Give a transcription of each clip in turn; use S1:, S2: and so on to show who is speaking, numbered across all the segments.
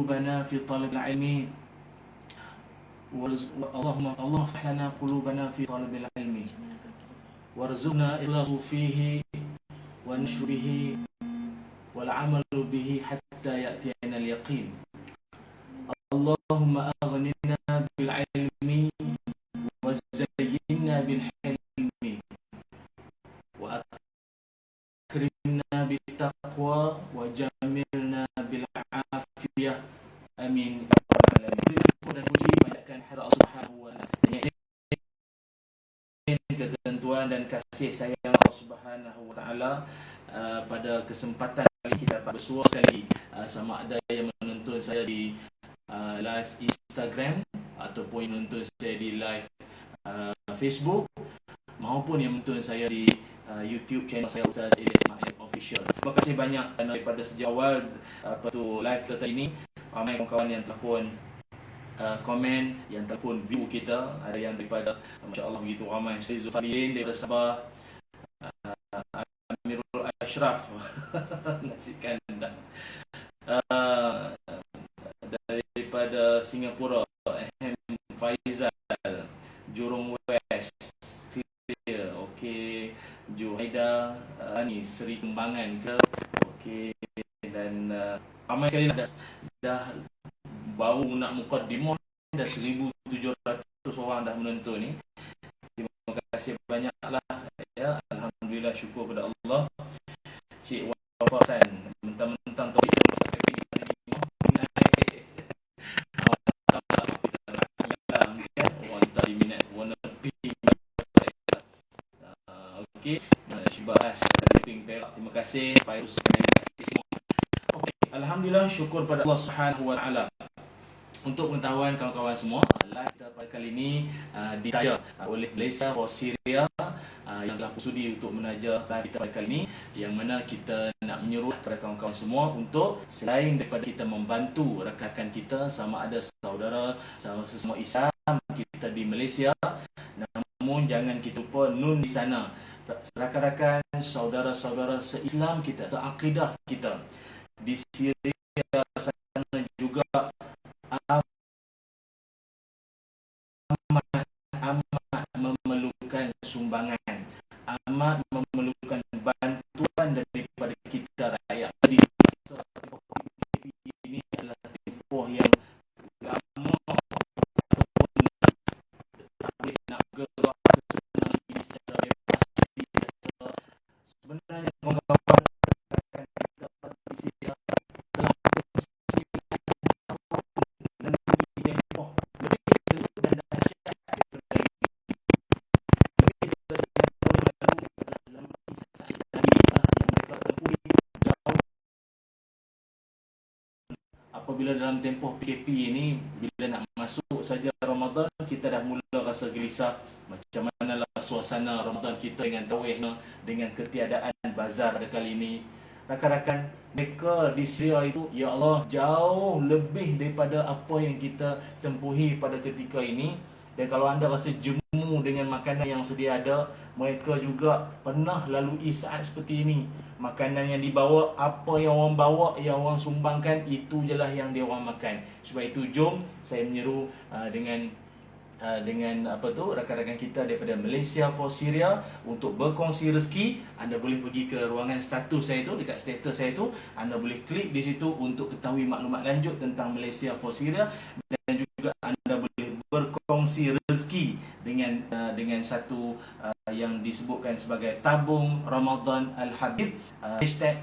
S1: قلوبنا في طلب العلم اللهم افتح لنا قلوبنا في طلب العلم وارزقنا إخلاص فيه ونشر به والعمل به حتى يأتينا اليقين. اللهم أغننا بالعلم وزينا بالحلم وأكرمنا بالتقوى وجملنا بالعافية. Amin. Dan puji panjatkan hadirat Allah Subhanahu wa taala. Ketentuan dan kasih sayang Allah Subhanahu wa taala, pada kesempatan kali kita dapat bersua sekali, sama ada yang menonton saya di live Instagram ataupun yang menonton saya di live Facebook maupun yang menonton saya di YouTube channel saya Ustaz Ilyas Ismail Official. Terima kasih banyak kerana daripada sejak awal live kita ini ramai kawan-kawan yang telah pun komen, yang telah pun view kita. Ada yang daripada masya-Allah begitu ramai, Syed Zulfadin daripada Sabah, Amirul Ashraf nasi kandang, daripada Singapura Faizal, Jurong West clear, okey, Juhaida, ni Seri Kembangan ke, okey, dan ramai sekali dah baru nak mukaddimah dah 1,700 orang dah menonton ni. Terima kasih banyaklah ya. Alhamdulillah, syukur kepada Allah. Cik Wafasan mentang-mentang topik ini orang tak diminat warna pink. Okey, Syibahas dari Pink Perak. Terima kasih Fairuz, terima kasih semua. Okey, alhamdulillah, syukur pada Allah Subhanahu wa taala. Untuk pengetahuan kawan-kawan semua, live kita pada kali ini ditayar oleh Malaysia for Syria yang telah bersudi untuk menaja live kita pada kali ini, yang mana kita nak menyeru kepada kawan-kawan semua untuk selain daripada kita membantu rakan-rakan kita, sama ada saudara sesama Islam kita di Malaysia, namun jangan kita lupa nun di sana, rakan-rakan saudara-saudara se-Islam kita, se-akidah kita di Syria sana juga amat memerlukan sumbangan, amat memerlukan bantuan daripada kita rakyat. Jadi ini adalah tempoh yang lama ataupun tak nak gerak secara bebas. Sebenarnya kawan-kawan kita di sini telah apabila dalam tempoh PKP ini, bila nak masuk saja Ramadan, kita dah mula rasa gelisah. Macam manalah suasana Ramadan kita dengan tarawih, dengan ketiadaan bazar pada kali ini. Rakan-rakan mereka di Syria itu, ya Allah, jauh lebih daripada apa yang kita tempuhi pada ketika ini. Dan kalau anda rasa jemu dengan makanan yang sedia ada, mereka juga pernah lalui saat seperti ini. Makanan yang dibawa, apa yang orang bawa, yang orang sumbangkan, itu je lah yang dia orang makan. Sebab itu jom saya menyeru dengan rakan-rakan kita daripada Malaysia for Syria untuk berkongsi rezeki. Anda boleh pergi ke ruangan status saya tu, dekat status saya tu, anda boleh klik di situ untuk ketahui maklumat lanjut tentang Malaysia for Syria, dan juga anda boleh berkongsi rezeki dengan satu yang disebutkan sebagai tabung Ramadan Al-Habib,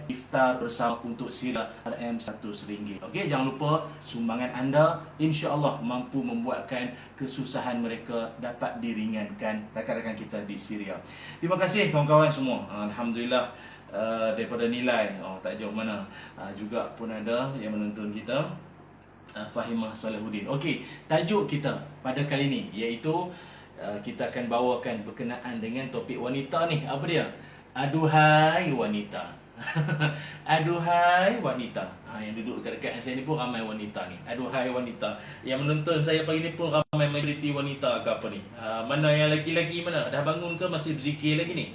S1: #iftar bersama untuk Syria RM100. Okey, jangan lupa sumbangan anda insya-Allah mampu membuatkan kesusahan mereka dapat diringankan rakan-rakan kita di Syria. Terima kasih kawan-kawan semua. Alhamdulillah, daripada nilai tak jauh mana juga pun ada yang menonton kita, Fahimah Salahuddin. Okey, tajuk kita pada kali ini iaitu kita akan bawakan berkenaan dengan topik wanita ni. Apa dia? Aduhai wanita. Aduhai wanita. Yang duduk dekat-dekat saya ni pun ramai wanita ni. Aduhai wanita. Yang menonton saya pagi ni pun ramai majoriti wanita ke apa ni. Mana yang lelaki-lelaki mana? Dah bangun ke masih berzikir lagi ni?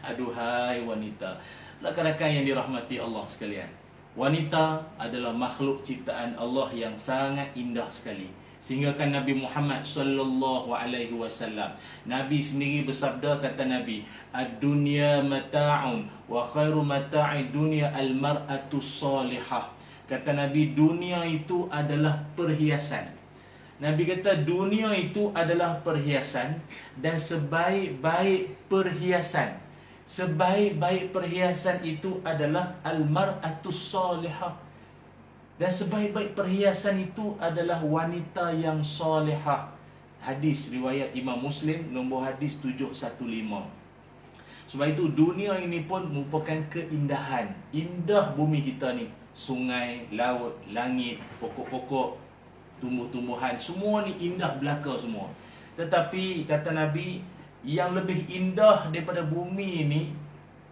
S1: Aduhai wanita. Rakan-rakan yang dirahmati Allah sekalian, Wanita adalah makhluk ciptaan Allah yang sangat indah sekali. Sehingga kan Nabi Muhammad sallallahu alaihi wasallam, Nabi sendiri bersabda, kata Nabi, ad-dunya mata'un wa khairu mata'i dunya al-mar'atu salihah. Kata Nabi, dunia itu adalah perhiasan. Nabi kata dunia itu adalah perhiasan, dan sebaik-baik perhiasan itu adalah al-mar'atus salihah. Dan sebaik-baik perhiasan itu adalah wanita yang salihah. Hadis riwayat Imam Muslim, nombor hadis 715. Sebab itu dunia ini pun merupakan keindahan. Indah bumi kita ni, sungai, laut, langit, pokok-pokok, tumbuh-tumbuhan, semua ni indah belaka semua. Tetapi kata Nabi, yang lebih indah daripada bumi ini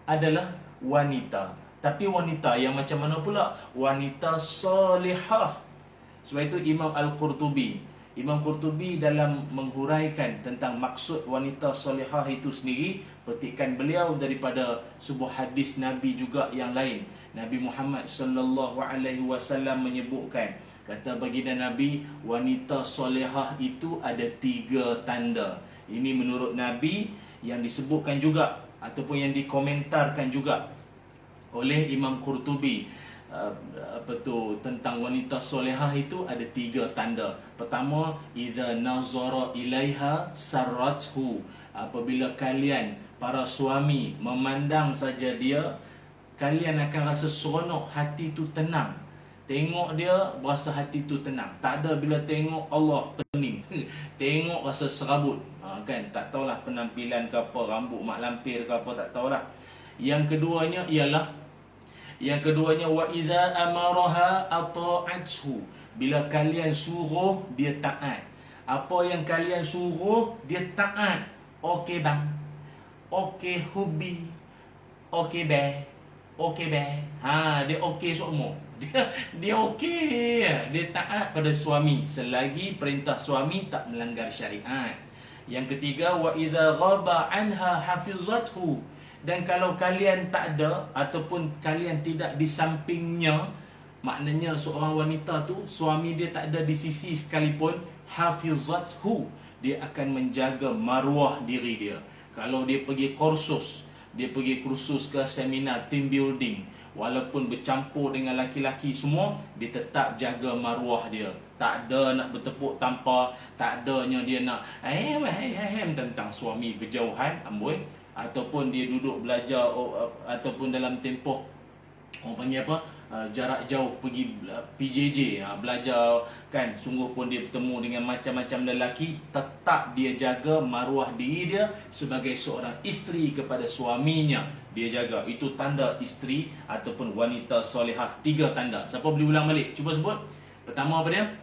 S1: adalah wanita. Tapi wanita yang macam mana pula? Wanita salihah. Sebab itu Imam Qurtubi dalam menghuraikan tentang maksud wanita salihah itu sendiri, petikan beliau daripada sebuah hadis Nabi juga yang lain. Nabi Muhammad sallallahu alaihi wasallam menyebutkan, kata baginda Nabi, wanita salihah itu ada 3 tanda. Ini menurut Nabi, yang disebutkan juga ataupun yang dikomentarkan juga oleh Imam Qurtubi. Tentang wanita solehah itu ada 3 tanda. Pertama, idza nazara ilaiha sarrathu. Apabila kalian para suami memandang saja dia, kalian akan rasa seronok, hati tu tenang. Tengok dia berasa hati tu tenang. Tak ada bila tengok Allah pening. Tengok rasa serabut. Kan, tak tahulah penampilan ke apa, rambut mak lampir ke apa, tak tahulah. Yang keduanya wa idza amaraha ata'athu. Bila kalian suruh, dia taat. Apa yang kalian suruh, dia taat. Okey bang, okey hubi, okey be, okey be. Dia okey semua. Dia okey. Dia taat pada suami selagi perintah suami tak melanggar syariat. Yang ketiga, wa idza ghaba anha hafizathu. Dan kalau kalian tak ada ataupun kalian tidak di sampingnya, maknanya seorang wanita tu suami dia tak ada di sisi sekalipun, hafizathu, dia akan menjaga maruah diri dia. Kalau dia pergi kursus ke seminar team building, walaupun bercampur dengan laki-laki semua, dia tetap jaga maruah dia. Tak ada nak bertepuk tampar, tak adanya dia nak tentang suami berjauhan, amboi. Ataupun dia duduk belajar, ataupun dalam tempoh orang panggil apa, jarak jauh pergi PJJ, belajar kan, sungguh pun dia bertemu dengan macam-macam lelaki, tetap dia jaga maruah diri dia sebagai seorang isteri kepada suaminya. Dia jaga. Itu tanda isteri ataupun wanita solehah. 3 tanda. Siapa boleh ulang balik? Cuba sebut. Pertama apa dia?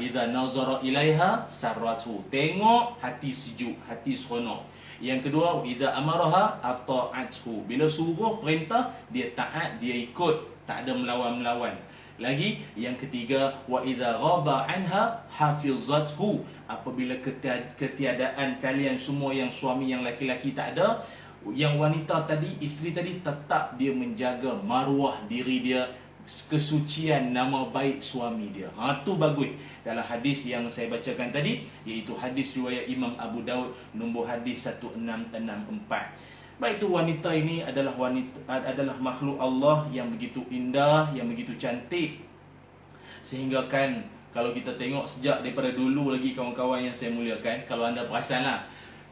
S1: Idza nazara ilaiha sarratu. Tengok, hati sejuk, hati seronok. Yang kedua, idza amaraha ata'athu. Bila suruh perintah, dia taat, dia ikut, tak ada melawan-melawan. Lagi, yang ketiga, wa idza ghaba anha hafizathu. Apabila ketiadaan kalian semua, yang suami, yang laki-laki tak ada, yang wanita tadi, isteri tadi, tetap dia menjaga maruah diri dia, kesucian nama baik suami dia. Tu bagus. Dalam hadis yang saya bacakan tadi, iaitu hadis riwayat Imam Abu Daud, nombor hadis 1664. Baik, tu wanita ini adalah makhluk Allah yang begitu indah, yang begitu cantik. Sehingga kan kalau kita tengok sejak daripada dulu lagi, kawan-kawan yang saya muliakan, kalau anda perasanlah,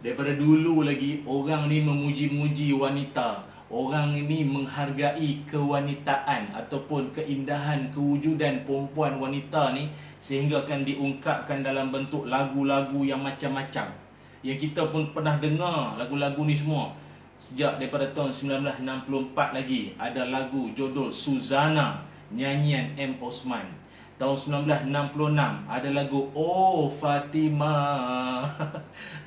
S1: daripada dulu lagi orang ni memuji-muji wanita. Orang ini menghargai kewanitaan ataupun keindahan kewujudan perempuan wanita ni, sehingga kan diungkapkan dalam bentuk lagu-lagu yang macam-macam. Yang kita pun pernah dengar lagu-lagu ni semua. Sejak daripada tahun 1964 lagi ada lagu judul Suzana, nyanyian M. Osman. Tahun 1966 ada lagu Oh Fatimah,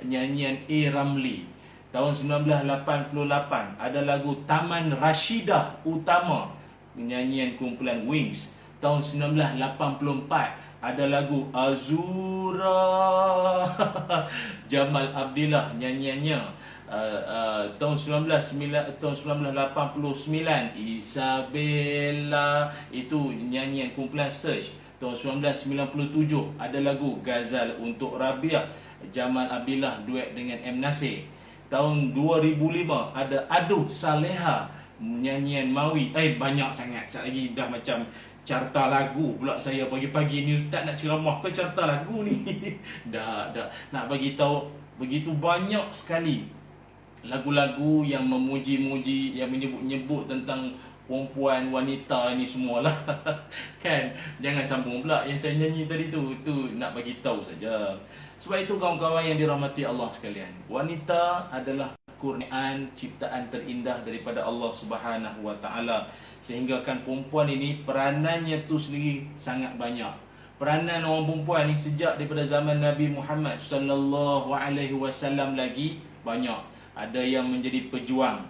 S1: nyanyian A. Ramli. Tahun 1988 ada lagu Taman Rashidah Utama, nyanyian kumpulan Wings. Tahun 1984 ada lagu Azura, Jamal Abdillah nyanyiannya. tahun 1989 Isabella, itu nyanyian kumpulan Search. Tahun 1997 ada lagu Ghazal untuk Rabiah, Jamal Abdillah duet dengan M Nasir. Tahun 2005 ada Aduh Saleha, nyanyian Mawi. Banyak sangat. Sekali lagi dah macam carta lagu pula saya pagi-pagi ni. Ustaz nak ceramah ke carta lagu ni? dah nak bagi tahu begitu banyak sekali lagu-lagu yang memuji-muji, yang menyebut-nyebut tentang perempuan, wanita ni semualah. Kan? Jangan sambung pula yang saya nyanyi tadi tu. Itu nak bagi tahu saja. Sebab itu kawan-kawan yang dirahmati Allah sekalian, wanita adalah kurniaan ciptaan terindah daripada Allah Subhanahu Wa Taala. Sehingga kan perempuan ini peranannya tu sendiri sangat banyak. Peranan orang perempuan ni sejak daripada zaman Nabi Muhammad sallallahu alaihi wasallam lagi banyak. Ada yang menjadi pejuang,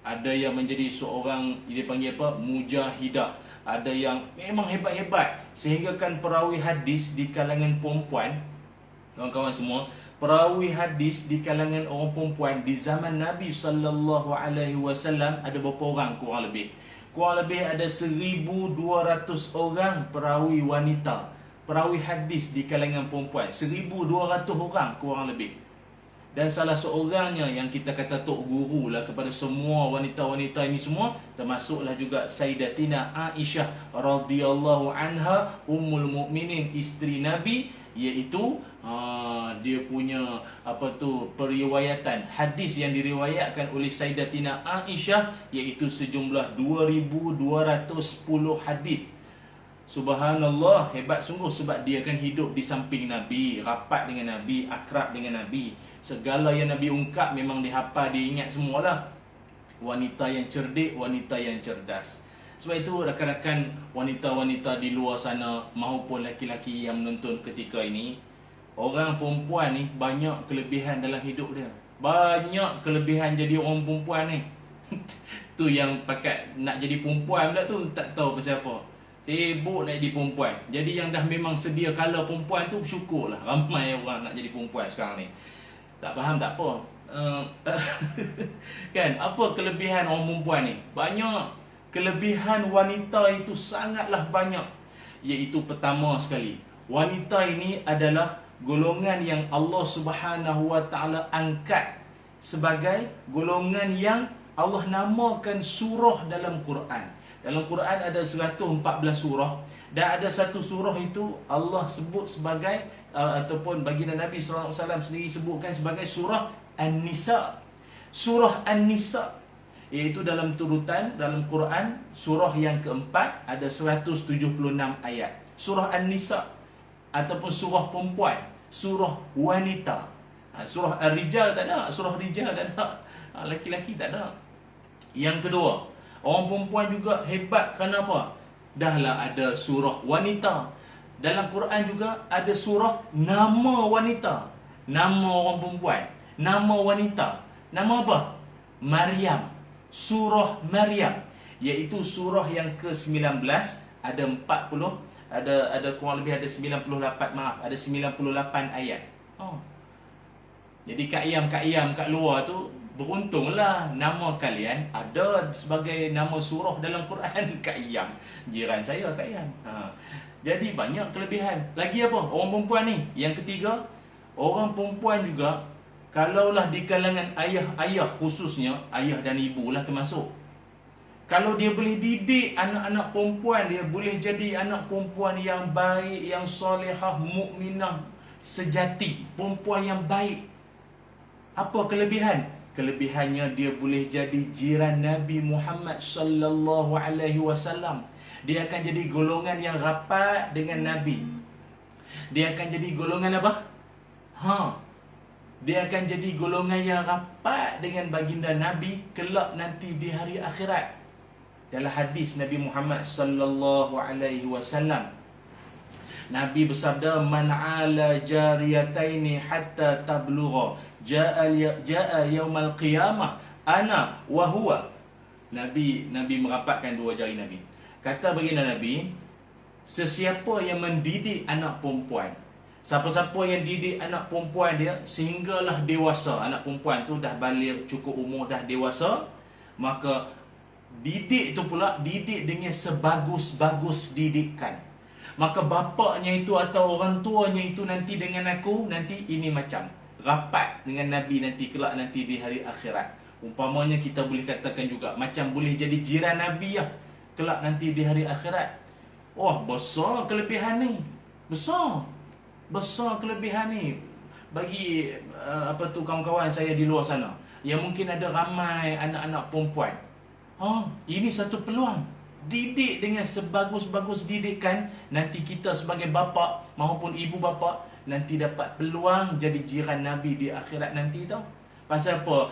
S1: ada yang menjadi seorang dia panggil apa, mujahidah, ada yang memang hebat-hebat. Sehingga kan perawi hadis di kalangan perempuan, kawan-kawan semua, perawi hadis di kalangan orang perempuan di zaman Nabi sallallahu alaihi wasallam ada berapa orang? Kurang lebih ada 1,200 orang perawi wanita, perawi hadis di kalangan perempuan. 1,200 orang kurang lebih. Dan salah seorangnya yang kita kata tok guru lah kepada semua wanita-wanita ini semua, termasuklah juga Sayyidatina Aisyah radhiyallahu anha, Ummul Mukminin, isteri Nabi, iaitu dia punya periwayatan hadis yang diriwayatkan oleh Sayyidatina Aisyah iaitu sejumlah 2,210 hadis. Subhanallah, hebat sungguh sebab dia kan hidup di samping Nabi, rapat dengan Nabi, akrab dengan Nabi. Segala yang Nabi ungkap memang dihafal, diingat semualah. Wanita yang cerdik, wanita yang cerdas. Sebab itu rakan-rakan wanita-wanita di luar sana maupun laki-laki yang menonton ketika ini, orang perempuan ni banyak kelebihan dalam hidup dia. Banyak kelebihan jadi orang perempuan ni. Tu yang pakat nak jadi perempuan pula tu tak tahu pasal apa. Sibuk nak jadi perempuan. Jadi yang dah memang sedia kala perempuan tu bersyukurlah. Ramai orang nak jadi perempuan sekarang ni. Tak faham tak apa. Kan, apa kelebihan orang perempuan ni? Banyak. Kelebihan wanita itu sangatlah banyak. Iaitu pertama sekali, wanita ini adalah golongan yang Allah Subhanahu Wa Taala angkat sebagai golongan yang Allah namakan surah dalam Quran. Dalam Quran ada 114 surah, dan ada satu surah itu Allah sebut sebagai ataupun baginda Nabi sallallahu alaihi wasallam sendiri sebutkan sebagai surah An-Nisa. Surah An-Nisa iaitu dalam turutan dalam Quran surah yang keempat, ada 176 ayat. Surah An-Nisa ataupun surah perempuan, surah wanita. Surah Ar-Rijal tak ada, surah Rijal tak ada, laki-laki tak ada. Yang kedua, orang perempuan juga hebat kerana apa? Dahlah ada surah wanita. Dalam Quran juga ada surah nama wanita, nama orang perempuan, nama wanita. Nama apa? Maryam. Surah Maryam, iaitu surah yang ke-19, ada 40, ada kurang lebih ada 98 ayat. Jadi Kak Iyam kat luar tu beruntunglah nama kalian ada sebagai nama surah dalam Quran. Kak Iyam, jiran saya Kak Iyam. Jadi banyak kelebihan. Lagi apa? Orang perempuan ni. Yang ketiga, orang perempuan juga, kalaulah di kalangan ayah-ayah khususnya, ayah dan ibu lah termasuk, kalau dia boleh didik anak-anak perempuan, dia boleh jadi anak perempuan yang baik, yang solehah, mukminah sejati, perempuan yang baik. Apa kelebihan? Kelebihannya dia boleh jadi jiran Nabi Muhammad sallallahu alaihi wasallam. Dia akan jadi golongan yang rapat dengan Nabi. Dia akan jadi golongan apa? Dia akan jadi golongan yang rapat dengan baginda Nabi kelak nanti di hari akhirat. Dalam hadis Nabi Muhammad sallallahu alaihi wasallam, Nabi bersabda, "Man 'ala jariyataini hatta tablugha jaa yaumal qiyamah ana wa huwa." Nabi merapatkan dua jari Nabi. Kata baginda Nabi, sesiapa yang mendidik anak perempuan Siapa-siapa yang didik anak perempuan dia sehinggalah dewasa, anak perempuan tu dah balik, cukup umur, dah dewasa, maka didik tu pula didik dengan sebagus-bagus didikan. Maka bapaknya itu atau orang tuanya itu nanti dengan aku, nanti ini macam rapat dengan Nabi nanti kelak nanti di hari akhirat. Umpamanya kita boleh katakan juga macam boleh jadi jiran Nabi lah kelak nanti di hari akhirat. Wah, besar kelebihan ni. Besar kelebihan ni bagi kawan-kawan saya di luar sana yang mungkin ada ramai anak-anak perempuan. Ini satu peluang. Didik dengan sebagus-bagus didikan, nanti kita sebagai bapa maupun ibu bapa nanti dapat peluang jadi jiran Nabi di akhirat nanti tau. Pasal apa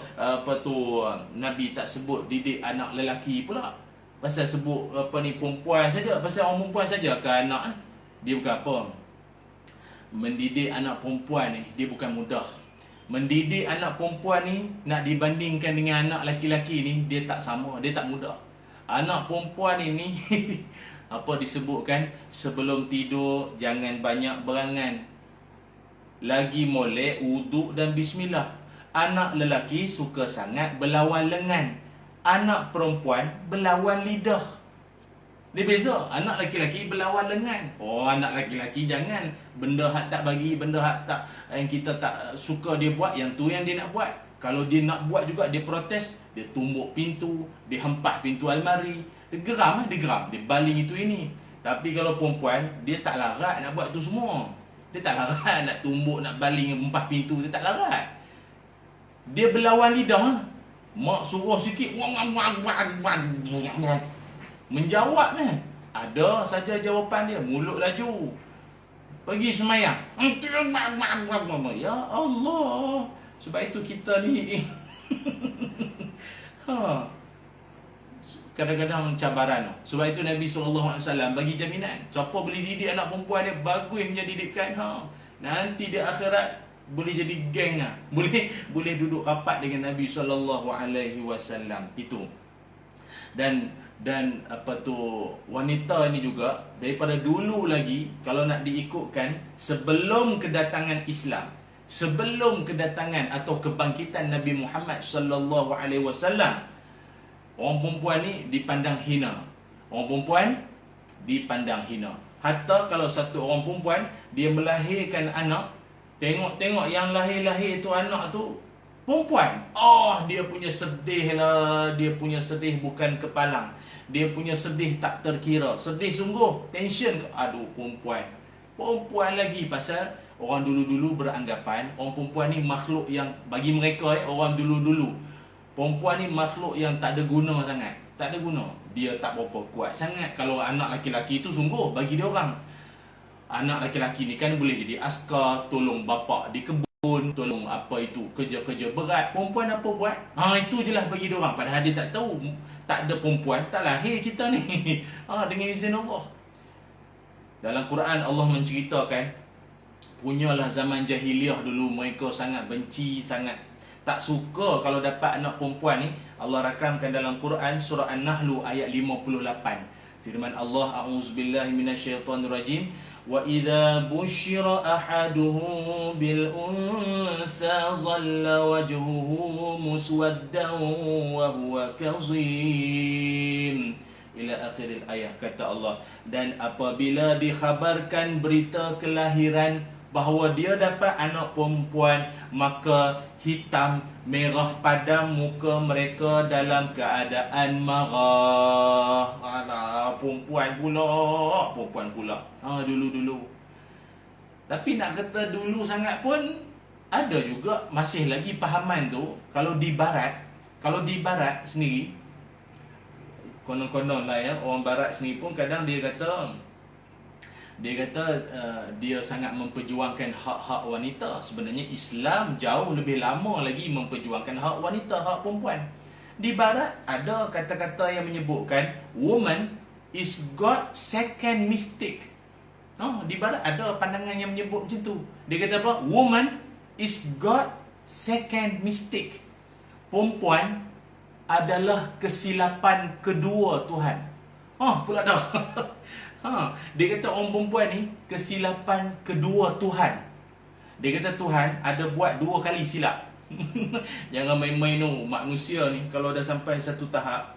S1: Nabi tak sebut didik anak lelaki pula. Pasal sebut perempuan saja, pasal orang perempuan saja ke anak dia bukan apa. Mendidik anak perempuan ni dia bukan mudah. Mendidik anak perempuan ni nak dibandingkan dengan anak laki-laki ni, dia tak sama, dia tak mudah. Anak perempuan ini disebutkan sebelum tidur jangan banyak berangan. Lagi molek wuduk dan bismillah. Anak lelaki suka sangat berlawan lengan. Anak perempuan berlawan lidah. Dia beza. Anak laki-laki berlawan lengan. Anak laki-laki jangan. Benda hak tak bagi, benda hak tak yang kita tak suka dia buat, yang tu yang dia nak buat. Kalau dia nak buat juga, dia protes, dia tumbuk pintu, dia hempah pintu almari, dia geram, dia baling itu ini. Tapi kalau perempuan, dia tak larat nak buat tu semua. Dia tak larat nak tumbuk, nak baling, hempah pintu, dia tak larat. Dia berlawan lidah. Mak suruh sikit, menjawab ni. Ada saja jawapan dia, mulut laju. Pergi semayang. Ya Allah. Sebab itu kita ni kadang-kadang cabaran. Sebab itu Nabi SAW bagi jaminan. Siapa boleh didik anak perempuan dia bagus punya didikan, nanti di akhirat boleh jadi geng lah. Boleh duduk rapat dengan Nabi SAW. Itu. Dan wanita ini juga daripada dulu lagi, kalau nak diikutkan sebelum kedatangan Islam, sebelum kedatangan atau kebangkitan Nabi Muhammad sallallahu alaihi wasallam, orang perempuan ni dipandang hina. Orang perempuan dipandang hina. Hatta kalau satu orang perempuan dia melahirkan anak, tengok yang lahir tu anak tu perempuan, dia punya sedih lah. Dia punya sedih bukan kepalang. Dia punya sedih tak terkira. Sedih sungguh, tension. Aduh, perempuan lagi. Pasal orang dulu-dulu beranggapan orang perempuan ni makhluk yang, bagi mereka orang dulu-dulu, perempuan ni makhluk yang tak ada guna sangat. Tak ada guna. Dia tak berapa kuat sangat. Kalau anak laki-laki tu sungguh bagi dia orang, anak laki-laki ni kan boleh jadi askar, tolong bapak di kebun, tolong kerja-kerja berat. Perempuan apa buat? Itu je lah bagi dia orang. Padahal dia tak tahu, tak ada perempuan, tak lahir kita ni. Dengan izin Allah. Dalam Quran Allah menceritakan, punyalah zaman jahiliah dulu, mereka sangat benci, sangat tak suka kalau dapat anak perempuan ni. Allah rakamkan dalam Quran surah An-Nahl ayat 58. Firman Allah, a'udzubillahi minasyaitonirrajim, wa idza busyira ahaduhum bil untha dhalla wajhuhu muswaddan wa huwa kazim, ila akhiril ayat. Kata Allah, dan apabila dikhabarkan berita kelahiran bahawa dia dapat anak perempuan, maka hitam merah padam muka mereka dalam keadaan marah. Perempuan pula. Dulu-dulu. Tapi nak kata dulu sangat pun ada juga masih lagi pahaman tu. Kalau di barat sendiri, konon-konon lah orang barat sendiri pun kadang dia kata dia sangat memperjuangkan hak-hak wanita. Sebenarnya Islam jauh lebih lama lagi memperjuangkan hak wanita, hak perempuan. Di barat ada kata-kata yang menyebutkan woman is God second mystic. Di barat ada pandangan yang menyebut macam tu. Dia kata apa? Woman is God second mystic. Perempuan adalah kesilapan kedua Tuhan. Pula dah. Dia kata orang perempuan ni kesilapan kedua Tuhan. Dia kata Tuhan ada buat 2 kali silap. Jangan main-main manusia ni kalau dah sampai satu tahap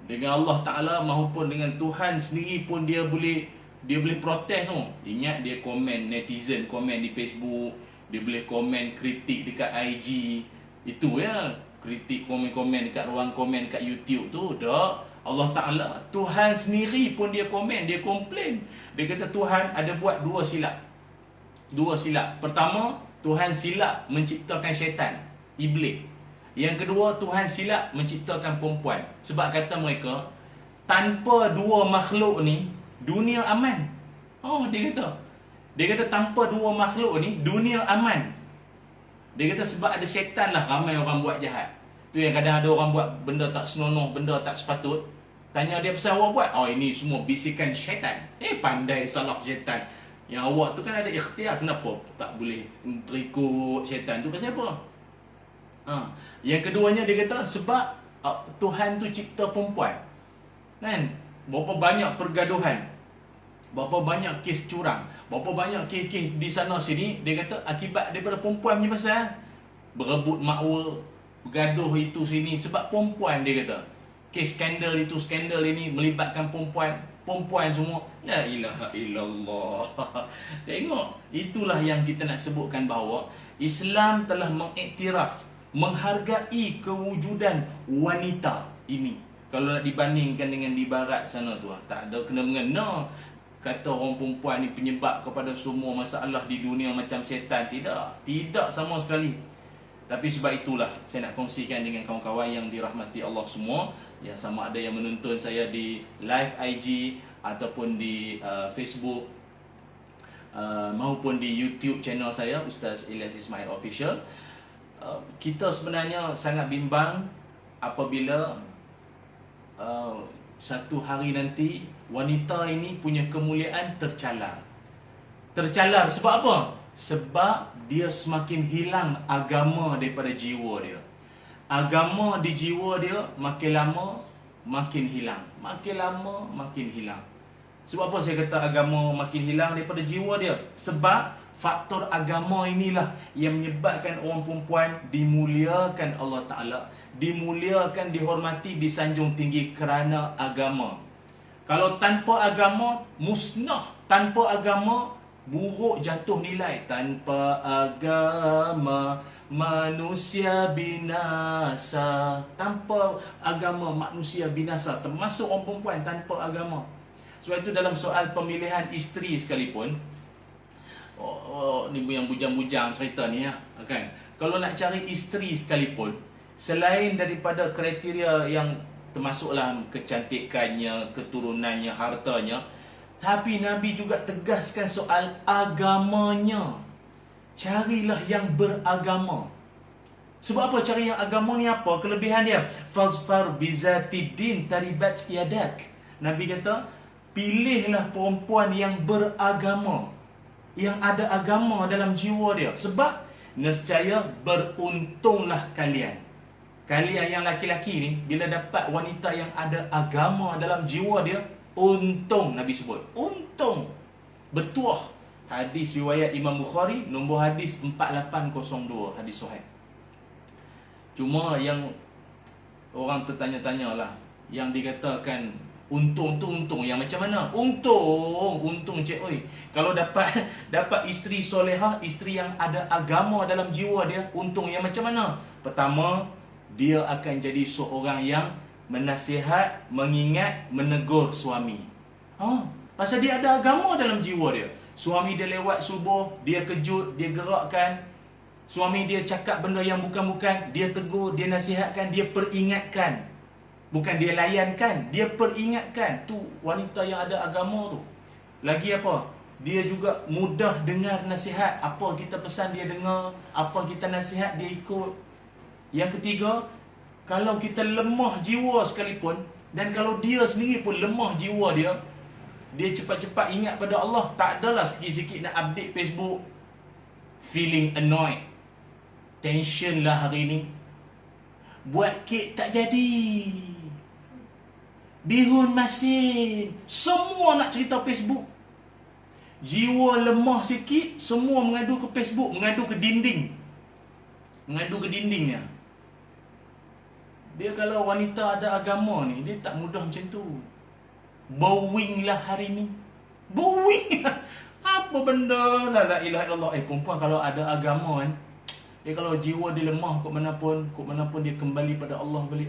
S1: dengan Allah Ta'ala maupun dengan Tuhan sendiri pun dia boleh protes Ingat dia komen netizen, komen di Facebook, dia boleh komen kritik dekat IG. Itu ya, kritik komen-komen dekat ruang komen dekat YouTube tu. Dah Allah Ta'ala, Tuhan sendiri pun dia komen, dia komplain. Dia kata Tuhan ada buat 2 silap. 2 silap. Pertama, Tuhan silap menciptakan syaitan, iblis. Yang kedua, Tuhan silap menciptakan perempuan. Sebab kata mereka, tanpa 2 makhluk ni, dunia aman. Dia kata tanpa 2 makhluk ni, dunia aman. Dia kata sebab ada syaitan lah ramai orang buat jahat. Tu yang kadang ada orang buat benda tak senonoh, benda tak sepatut. Tanya dia pasal awak buat, ini semua bisikan syaitan. Pandai salah syaitan. Yang awak tu kan ada ikhtiar, kenapa tak boleh terikut syaitan tu pasal apa? Yang keduanya dia kata sebab Tuhan tu cipta perempuan. Kan? Berapa banyak pergaduhan, berapa banyak kes curang, berapa banyak kes di sana sini. Dia kata akibat daripada perempuan ni pasal berebut makwa, bergaduh itu sini sebab perempuan. Dia kata kes skandal itu skandal ini melibatkan perempuan semua. La ilaha illallah. Tengok, itulah yang kita nak sebutkan bahawa Islam telah mengiktiraf, menghargai kewujudan wanita ini. Kalau nak dibandingkan dengan di barat sana tu, tak ada kena-mengena kata orang perempuan ni penyebab kepada semua masalah di dunia macam syaitan. Tidak sama sekali. Tapi sebab itulah saya nak kongsikan dengan kawan-kawan yang dirahmati Allah semua, yang sama ada yang menonton saya di live IG ataupun di Facebook maupun di YouTube channel saya Ustaz Ilyas Ismail Official. Kita sebenarnya sangat bimbang apabila satu hari nanti wanita ini punya kemuliaan tercalar. Tercalar sebab apa? Sebab dia semakin hilang agama daripada jiwa dia. Agama di jiwa dia makin lama makin hilang. Makin lama makin hilang. Sebab apa saya kata agama makin hilang daripada jiwa dia? Sebab faktor agama inilah yang menyebabkan orang perempuan dimuliakan Allah Ta'ala, dimuliakan, dihormati, disanjung tinggi kerana agama. Kalau tanpa agama, musnah. Tanpa agama, buruk, jatuh nilai. Tanpa agama, manusia binasa. Tanpa agama, manusia binasa. Termasuk orang perempuan tanpa agama. Sebab itu dalam soal pemilihan isteri sekalipun, ni yang bujang-bujang cerita ni kan. Kalau nak cari isteri sekalipun, selain daripada kriteria yang termasuklah kecantikannya, keturunannya, hartanya, tapi Nabi juga tegaskan soal agamanya. Carilah yang beragama. Sebab apa cari yang agama ni apa? Kelebihan dia, fazfar bizatid-din taribat yadak. Nabi kata, pilihlah perempuan yang beragama, yang ada agama dalam jiwa dia. Sebab nescaya beruntunglah kalian. Kalian yang laki-laki ni, bila dapat wanita yang ada agama dalam jiwa dia, untung. Nabi sebut untung, betuah. Hadis riwayat Imam Bukhari, nombor hadis 4802, hadis sahih. Cuma yang orang tertanya-tanya lah, yang dikatakan untung tu untung yang macam mana? Untung cik oi. Kalau dapat isteri solehah, isteri yang ada agama dalam jiwa dia, untung yang macam mana? Pertama, dia akan jadi seorang yang menasihat, mengingat, menegur suami. Pasal dia ada agama dalam jiwa dia. Suami dia lewat subuh, dia kejut, dia gerakkan. Suami dia cakap benda yang bukan-bukan, dia tegur, dia nasihatkan, dia peringatkan. Bukan dia layankan, dia peringatkan. Tu wanita yang ada agama tu. Lagi apa? Dia juga mudah dengar nasihat. Apa kita pesan dia dengar, apa kita nasihat dia ikut. Yang ketiga, kalau kita lemah jiwa sekalipun, dan kalau dia sendiri pun lemah jiwa dia, dia cepat-cepat ingat pada Allah. Tak adalah sikit-sikit nak update Facebook, feeling annoyed, tension lah hari ni, buat kek tak jadi, Bihun masin. Semua nak cerita Facebook. Jiwa lemah sikit, semua mengadu ke Facebook, mengadu ke dinding. Mengadu ke dindingnya. Dia kalau wanita ada agama ni, dia tak mudah macam tu. Bowing lah hari ni. Bowing lah. Apa benda lah, la ilaha illallah. Perempuan kalau ada agama kan, dia kalau jiwa dia lemah kok manapun dia kembali pada Allah balik.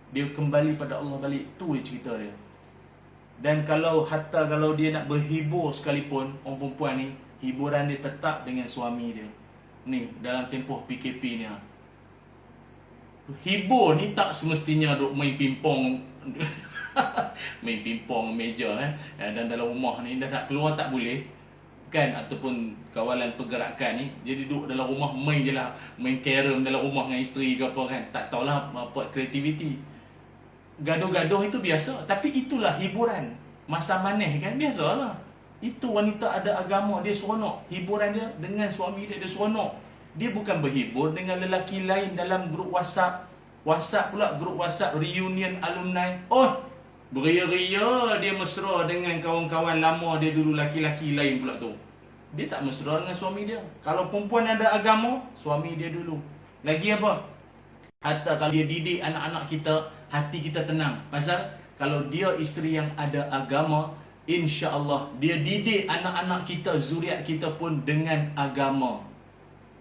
S1: Dia kembali pada Allah balik. Tu cerita dia. Dan kalau dia nak berhibur sekalipun, orang perempuan ni, hiburan dia tetap dengan suami dia. Ni dalam tempoh PKP ni. Hibur ni tak semestinya duk main pingpong main pingpong meja dan dalam rumah ni dah nak keluar tak boleh kan, ataupun kawalan pergerakan ni, jadi duduk dalam rumah main je lah, main carom dalam rumah dengan isteri ke apa kan, tak tahulah buat kreativiti. Gaduh-gaduh itu biasa, tapi itulah hiburan. Masa maneh kan biasalah. Itu wanita ada agama, dia seronok. Hiburan dia dengan suami dia seronok. Dia bukan berhibur dengan lelaki lain dalam grup WhatsApp. WhatsApp pula, grup WhatsApp reunion alumni. Oh, beria-ria dia mesra dengan kawan-kawan lama dia dulu, laki-laki lain pula tu. Dia tak mesra dengan suami dia. Kalau perempuan ada agama, suami dia dulu. Lagi apa? Hatta kalau dia didik anak-anak kita, hati kita tenang. Pasal kalau dia isteri yang ada agama, insya-Allah dia didik anak-anak kita, zuriat kita pun dengan agama.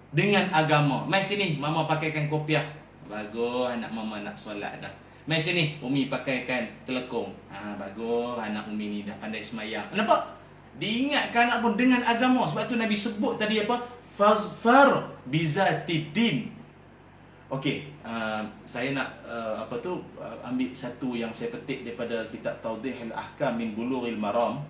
S1: Dengan agama. Mai sini, mama pakaikan kopiah. Bagus, anak mama nak solat dah. Mai sini, Umi pakaikan telekung. Bagus, anak Umi ni dah pandai semayang. Nampak? Diingatkan anak pun dengan agama. Sebab tu Nabi sebut tadi apa? Fazfar bizatid. Okey, saya nak ambil satu yang saya petik daripada kitab Tawdihul Ahkam min Bulughil Maram.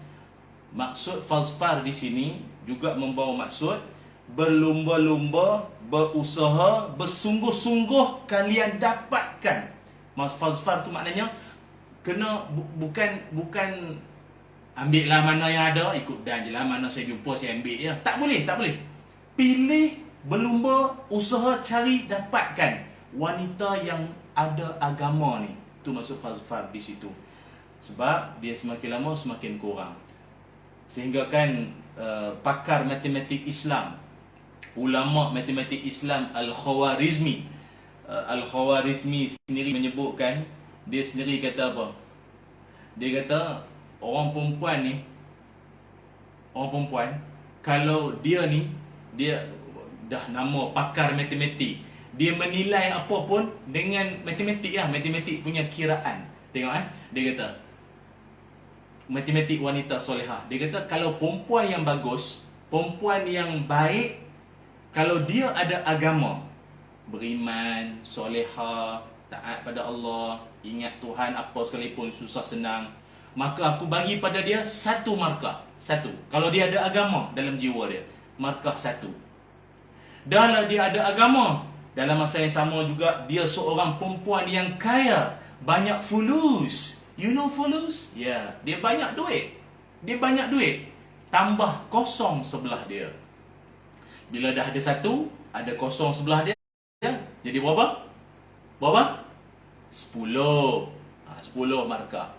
S1: Maksud fazfar di sini juga membawa maksud berlumba-lumba, berusaha, bersungguh-sungguh kalian dapatkan. Fazfar tu maknanya kena bukan ambil lah mana yang ada, ikut dan je lah, mana saya jumpa saya ambil je. Tak boleh. Pilih, berlumba, usaha cari, dapatkan wanita yang ada agama ni. Tu maksud fazfar di situ. Sebab dia semakin lama semakin kurang. Sehingga kan pakar matematik Islam, ulama matematik Islam Al-Khawarizmi sendiri menyebutkan, dia sendiri kata apa? Dia kata orang perempuan kalau dia dah nama pakar matematik, dia menilai apa pun dengan matematik lah, matematik punya kiraan. Tengok dia kata matematik wanita solehah. Dia kata kalau perempuan yang bagus, perempuan yang baik, kalau dia ada agama, beriman, solehah, taat pada Allah, ingat Tuhan apa sekalipun, susah senang, maka aku bagi pada dia satu markah. Satu. Kalau dia ada agama dalam jiwa dia, markah satu. Dalam dia ada agama, dalam masa yang sama juga dia seorang perempuan yang kaya, banyak fulus. You know fulus? Ya, dia banyak duit. Tambah kosong sebelah dia. Bila dah ada satu, ada kosong sebelah dia, jadi berapa? 10 markah.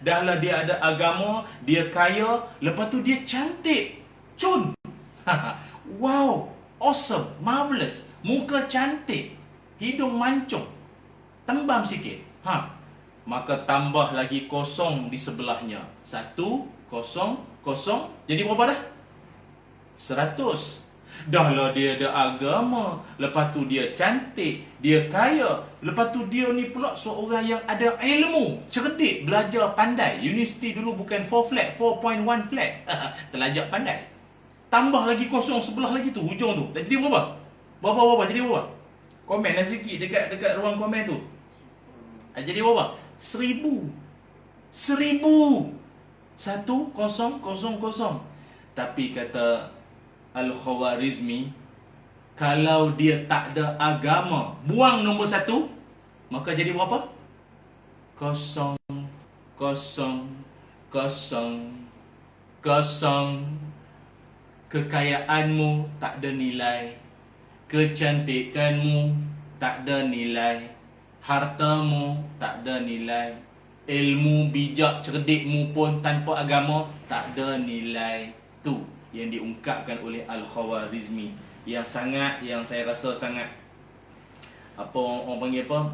S1: Dahlah dia ada agama, dia kaya, lepas tu dia cantik. Cun. Wow, awesome, marvelous. Muka cantik, hidung mancung, tembam sikit. Maka tambah lagi kosong di sebelahnya. 1, 0, 0. Jadi berapa dah? 100. Dahlah dia ada agama, lepas tu dia cantik, dia kaya, lepas tu dia ni pula seorang yang ada ilmu, cerdik, belajar pandai. Universiti dulu bukan 4 flat, 4.1 flat. Terlajak pandai. Tambah lagi kosong sebelah lagi tu, hujung tu. Dah jadi berapa? Berapa? Jadi berapa? Komen lah sikit dekat ruang komen tu. Jadi berapa? 1000. 1000. 1, 0, 0, 0. Tapi kata Al-Khawarizmi, kalau dia tak ada agama, buang nombor 1, maka jadi berapa? 0, 0, 0. Kekayaanmu tak ada nilai, kecantikanmu tak ada nilai, hartamu tak ada nilai, ilmu bijak cerdikmu pun tanpa agama tak ada nilai tu yang diungkapkan oleh Al-Khawarizmi, yang saya rasa sangat apa orang panggil apa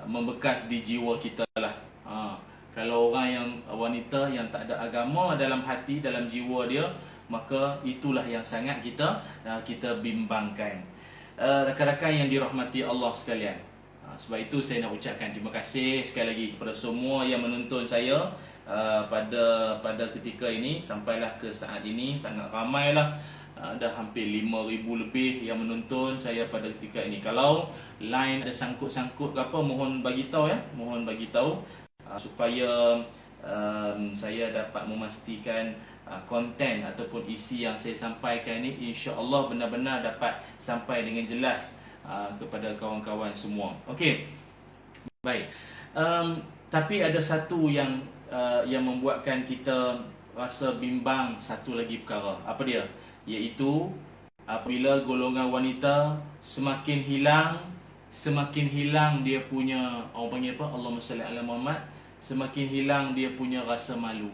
S1: membekas di jiwa kita lah. Kalau orang yang wanita yang tak ada agama dalam hati, dalam jiwa dia, maka itulah yang sangat kita bimbangkan. Rakan-rakan yang dirahmati Allah sekalian, sebab itu saya nak ucapkan terima kasih sekali lagi kepada semua yang menonton saya pada ketika ini sampailah ke saat ini. Sangat ramailah, dah hampir 5,000 lebih yang menonton saya pada ketika ini. Kalau line ada sangkut-sangkut ke apa, mohon bagi tahu ya, mohon bagi tahu supaya saya dapat memastikan konten ataupun isi yang saya sampaikan ini insya-Allah benar-benar dapat sampai dengan jelas kepada kawan-kawan semua. Okey. Baik. Tapi ada satu yang membuatkan kita rasa bimbang, satu lagi perkara. Apa dia? Iaitu apabila golongan wanita semakin hilang dia punya, orang panggil apa? Allahumma salli ala Muhammad. Semakin hilang dia punya rasa malu.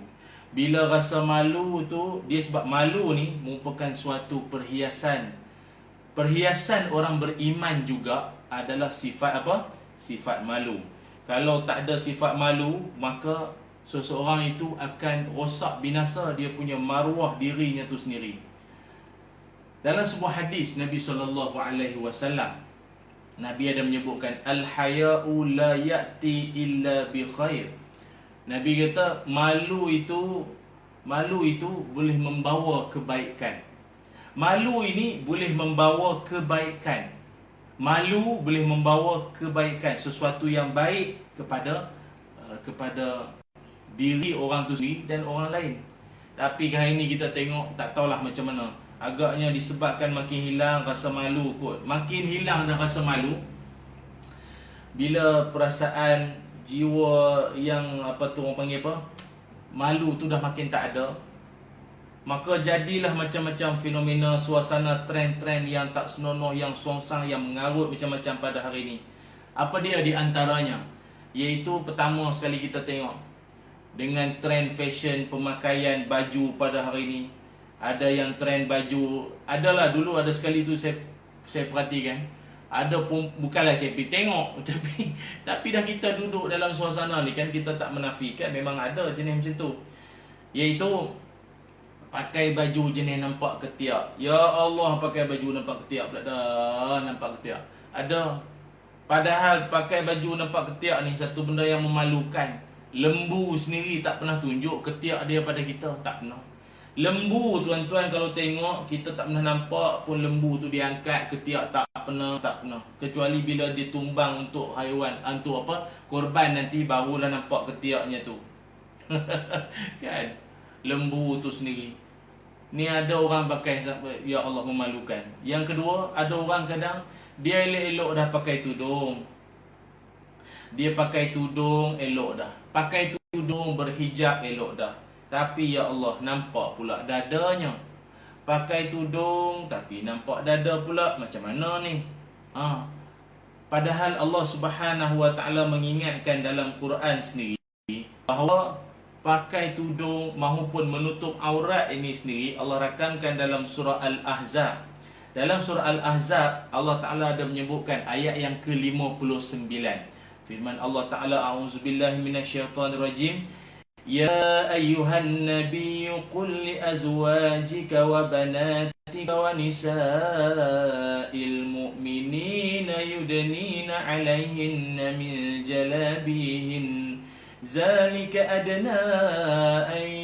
S1: Bila rasa malu tu, dia sebab malu ni merupakan suatu perhiasan. Perhiasan orang beriman juga adalah sifat apa? Sifat malu. Kalau tak ada sifat malu, maka seseorang itu akan rosak binasa dia punya maruah dirinya tu sendiri. Dalam sebuah hadis Nabi SAW, Nabi ada menyebutkan al-haya'u la ya'ti illa bi khair. Nabi kata malu itu boleh membawa kebaikan. Malu ini boleh membawa kebaikan. Malu boleh membawa kebaikan, sesuatu yang baik kepada diri orang tu sendiri dan orang lain. Tapi hari ini kita tengok tak tahulah macam mana. Agaknya disebabkan makin hilang rasa malu kot. Makin hilang dah rasa malu, bila perasaan jiwa yang apa tu orang panggil apa, malu tu dah makin tak ada, maka jadilah macam-macam fenomena, suasana, trend-trend yang tak senonoh, yang songsang, yang mengarut macam-macam pada hari ini. Apa dia di antaranya? Iaitu pertama sekali kita tengok dengan trend fashion pemakaian baju pada hari ini. Ada yang trend baju, adalah dulu ada sekali tu saya perhatikan, ada pun, bukanlah saya pergi tengok, tapi dah kita duduk dalam suasana ni kan, kita tak menafikan memang ada jenis macam tu. Iaitu pakai baju jenis nampak ketiak. Ya Allah, pakai baju nampak ketiak pula dah, nampak ketiak. Ada. Padahal pakai baju nampak ketiak ni satu benda yang memalukan. Lembu sendiri tak pernah tunjuk ketiak dia pada kita, tak pernah. Lembu tuan-tuan kalau tengok, kita tak pernah nampak pun lembu tu diangkat, ketiak tak pernah. Kecuali bila ditumbang untuk haiwan, untuk apa, korban nanti barulah nampak ketiaknya tu. Kan? Lembu tu sendiri. Ni ada orang pakai, ya Allah memalukan. Yang kedua, ada orang kadang dia elok-elok dah pakai tudung. Dia pakai tudung elok dah. Pakai tudung berhijab elok dah. Tapi ya Allah, nampak pula dadanya. Pakai tudung tapi nampak dada pula. Macam mana ni? Padahal Allah Subhanahu Wa Taala mengingatkan dalam Quran sendiri bahawa pakai tudung mahupun menutup aurat ini sendiri Allah rakamkan dalam surah Al-Ahzab. Dalam surah Al-Ahzab Allah Taala ada menyebutkan ayat yang ke-59. Firman Allah Taala, a'udzubillahi minasyaitonirrajim. Ya ayyuhan nabiyyu qul li azwajika wa banatika wa nisa'il mu'minina yudnina 'alayhinna min jalabihin. Zalika adna an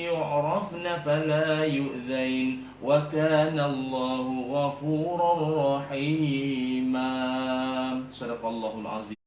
S1: yu'rafna fala yu'zain wa kana Allahu ghafurar rahima. Sadaqallahul azim.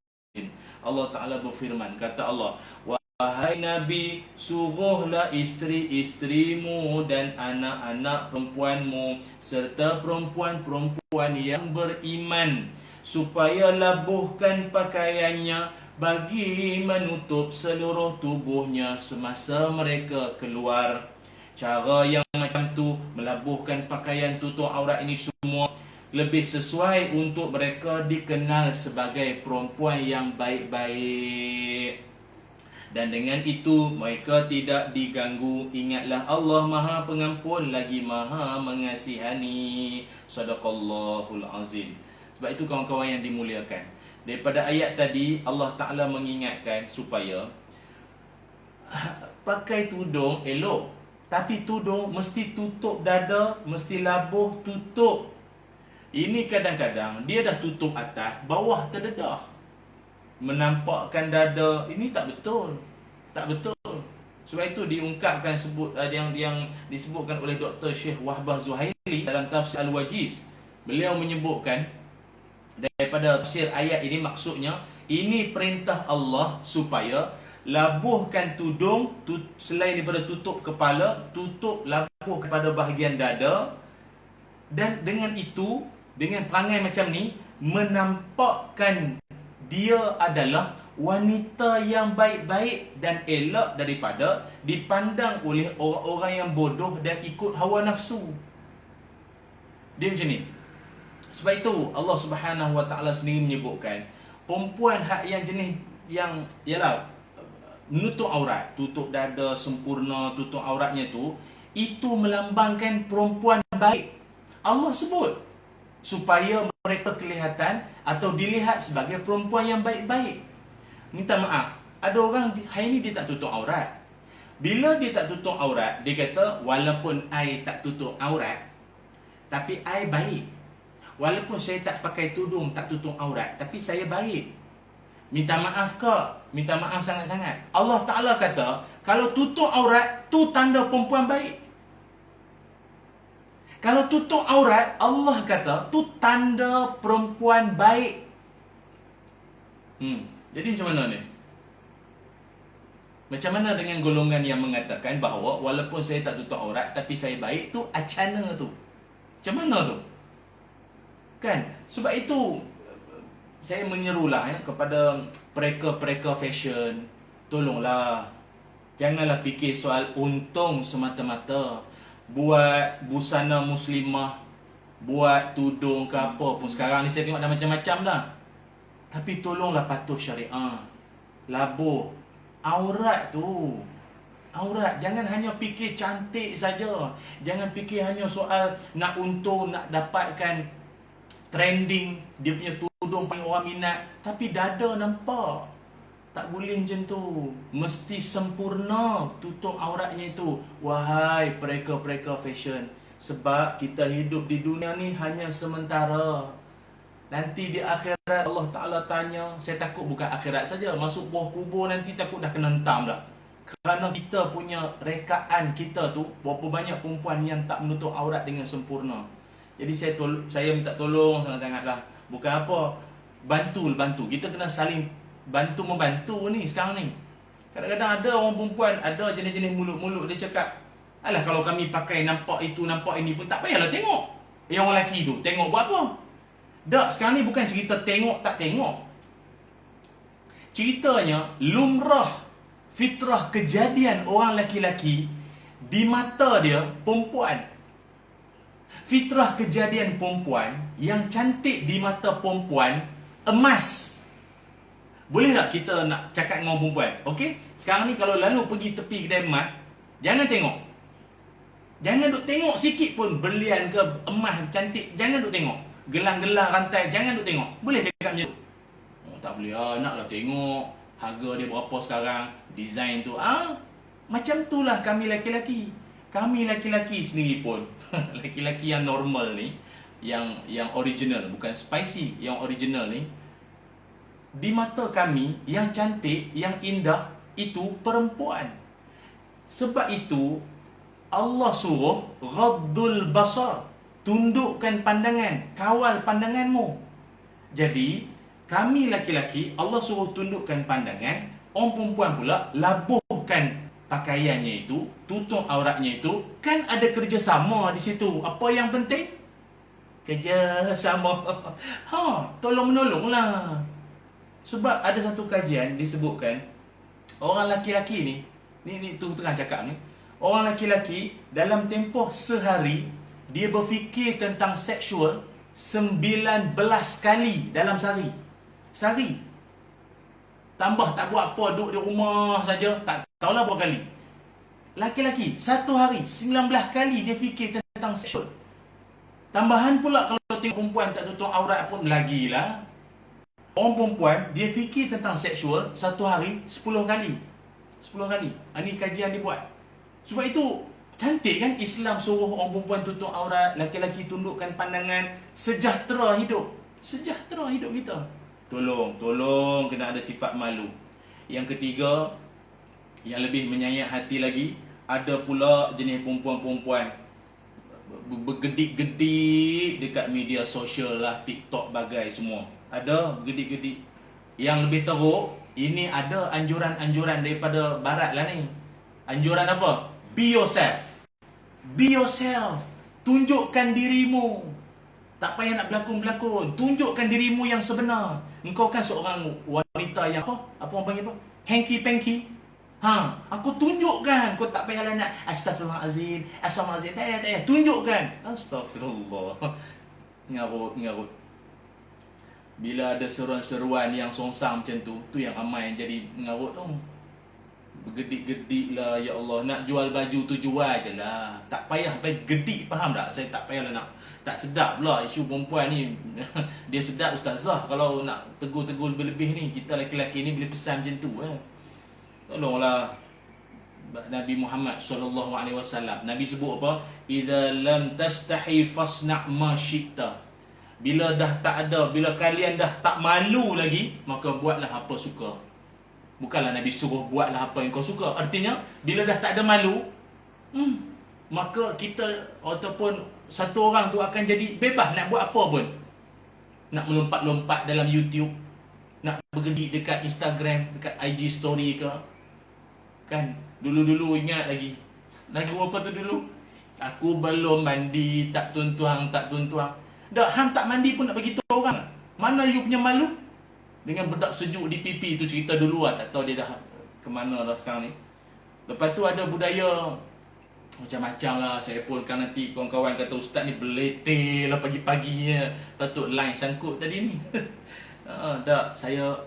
S1: Allah Ta'ala berfirman, kata Allah, wahai Nabi, suruhlah isteri-isterimu dan anak-anak perempuanmu serta perempuan-perempuan yang beriman supaya labuhkan pakaiannya bagi menutup seluruh tubuhnya semasa mereka keluar. Cara yang macam tu, melabuhkan pakaian tutup aurat ini semua lebih sesuai untuk mereka dikenal sebagai perempuan yang baik-baik. Dan dengan itu mereka tidak diganggu. Ingatlah Allah Maha Pengampun lagi Maha Mengasihani. Sadaqallahul Azim. Sebab itu kawan-kawan yang dimuliakan, daripada ayat tadi Allah Ta'ala mengingatkan supaya pakai tudung elok, tapi tudung mesti tutup dada, mesti labuh tutup. Ini kadang-kadang dia dah tutup atas, bawah terdedah, menampakkan dada. Ini tak betul. Tak betul. Sebab itu diungkapkan yang disebutkan oleh Dr. Syekh Wahbah Zuhaili dalam tafsir Al-Wajiz. Beliau menyebutkan daripada tafsir ayat ini, maksudnya ini perintah Allah supaya labuhkan tudung, selain daripada tutup kepala, tutup labuh kepada bahagian dada. Dan dengan itu, dengan perangai macam ni, menampakkan dia adalah wanita yang baik-baik dan elok daripada dipandang oleh orang-orang yang bodoh dan ikut hawa nafsu. Dia macam ni. Sebab itu Allah Subhanahu Wa Taala sendiri menyebutkan perempuan yang jenis yang ialah menutup aurat, tutup dada sempurna, tutup auratnya tu, itu melambangkan perempuan baik. Allah sebut supaya mereka kelihatan atau dilihat sebagai perempuan yang baik-baik. Minta maaf, ada orang hari ni dia tak tutup aurat. Bila dia tak tutup aurat, dia kata walaupun I tak tutup aurat, tapi I baik. Walaupun saya tak pakai tudung, tak tutup aurat, tapi saya baik. Minta maaf ke? Minta maaf sangat-sangat. Allah Ta'ala kata, kalau tutup aurat, tu tanda perempuan baik. Kalau tutup aurat, Allah kata, tu tanda perempuan baik. Jadi macam mana ni? Macam mana dengan golongan yang mengatakan bahawa walaupun saya tak tutup aurat, tapi saya baik, tu acana tu? Macam mana tu? Kan? Sebab itu saya menyerulah kepada pereka-pereka fashion, tolonglah, janganlah fikir soal untung semata-mata. Buat busana muslimah, buat tudung ke apa pun, sekarang ni saya tengok dah macam-macam dah. Tapi tolonglah patuh syariah. Labuh aurat tu. Aurat, jangan hanya fikir cantik saja. Jangan fikir hanya soal nak untung, nak dapatkan trending, dia punya tudung paling orang minat, tapi dada nampak. Tak boleh macam tu. Mesti sempurna tutup auratnya itu. Wahai pereka-pereka fashion, sebab kita hidup di dunia ni hanya sementara. Nanti di akhirat Allah Ta'ala tanya. Saya takut bukan akhirat saja, masuk bawah kubur nanti takut dah kena hentam dah. Kerana kita punya rekaan kita tu, berapa banyak perempuan yang tak menutup aurat dengan sempurna. Jadi saya minta tolong sangat-sangat lah. Bukan apa, bantu. Kita kena saling bantu-membantu ni sekarang ni. Kadang-kadang ada orang perempuan, ada jenis-jenis mulut-mulut, dia cakap, alah kalau kami pakai nampak itu, nampak ini pun tak payahlah tengok. Yang orang lelaki tu, tengok buat apa? Tak, sekarang ni bukan cerita tengok tak tengok. Ceritanya lumrah, fitrah kejadian orang lelaki-lelaki di mata dia perempuan. Fitrah kejadian perempuan yang cantik di mata perempuan emas. Boleh tak kita nak cakap dengan perempuan? Okey, sekarang ni kalau lalu pergi tepi kedai emas, jangan tengok. Jangan duk tengok sikit pun berlian ke emas cantik, jangan duk tengok. Gelang-gelang rantai, jangan duk tengok. Boleh cakap macam tu? Oh, tak boleh lah, naklah tengok harga dia berapa sekarang, design tu. Macam itulah kami lelaki-lelaki. Kami lelaki-lelaki sendiri pun lelaki-lelaki yang normal ni, yang original, bukan spicy, yang original ni, di mata kami yang cantik, yang indah itu perempuan. Sebab itu Allah suruh ghaddul basar, tundukkan pandangan, kawal pandanganmu. Jadi kami laki-laki Allah suruh tundukkan pandangan, orang perempuan pula labuhkan pakaiannya itu, tutup auratnya itu. Kan ada kerjasama di situ. Apa yang penting? Kerjasama. Tolong menolonglah. Sebab ada satu kajian disebutkan orang laki-laki ni tu tengah cakap ni, orang laki-laki dalam tempoh sehari dia berfikir tentang seksual 19 kali dalam sehari. Sehari. Tambah tak buat apa, duduk di rumah saja, tak tahulah berapa kali. Laki-laki, satu hari 19 kali dia fikir tentang seksual. Tambahan pula kalau tengok perempuan tak tutup aurat pun lagilah. Orang perempuan, dia fikir tentang seksual satu hari 10 kali. 10 kali. Ini kajian dibuat. Sebab itu, cantik kan Islam suruh orang perempuan tutup aurat, laki-laki tundukkan pandangan, sejahtera hidup. Sejahtera hidup kita. Tolong kena ada sifat malu. Yang ketiga, yang lebih menyayat hati lagi, ada pula jenis perempuan-perempuan bergedik-gedik dekat media sosial lah, TikTok bagai semua. Ada bergedik-gedik. Yang lebih teruk, ini ada anjuran-anjuran daripada barat lah ni. Anjuran apa? Be yourself. Be yourself. Tunjukkan dirimu. Tak payah nak berlakon-berlakon. Tunjukkan dirimu yang sebenar. Engkau kan seorang wanita yang apa? Apa orang panggil apa? Hanky-panky. Aku tunjukkan. Kau tak payahlah nak Astaghfirullahalazim, Astaghfirullahalazim. Tak payah. Tunjukkan. Astaghfirullah. Ngarut. Bila ada seruan-seruan yang songsang macam tu yang ramai yang jadi mengarut tu. Bergedik-gedik lah, ya Allah. Nak jual baju tu jual je lah. Tak payah sampai gedik, faham tak? Saya tak payahlah nak. Tak sedap pula isu perempuan ni. Dia sedap ustazah kalau nak tegur-tegur lebih-lebih ni. Kita lelaki-lelaki ni boleh pesan macam tu. Tolonglah. Nabi Muhammad SAW, Nabi sebut apa? Idza lam tastahi fasna' ma syi'ta. Bila dah tak ada, bila kalian dah tak malu lagi, maka buatlah apa suka. Bukanlah Nabi suruh buatlah apa yang kau suka. Artinya, bila dah tak ada malu, maka kita ataupun satu orang tu akan jadi bebas nak buat apa pun. Nak melompat-lompat dalam YouTube, nak bergedik dekat Instagram, dekat IG story ke. Kan, dulu-dulu ingat lagi. Lagu apa tu dulu? Aku belum mandi, tak tuntuang. Dah, hang tak mandi pun nak bagi tahu orang. Mana you punya malu? Dengan bedak sejuk di pipi tu cerita dulu lah. Tak tahu dia dah ke mana dah sekarang ni. Lepas tu ada budaya macam-macam lah. Saya pun kan nanti kawan-kawan kata ustaz ni beletir lah pagi-pagi. Patut line sangkut tadi ni. Tak, saya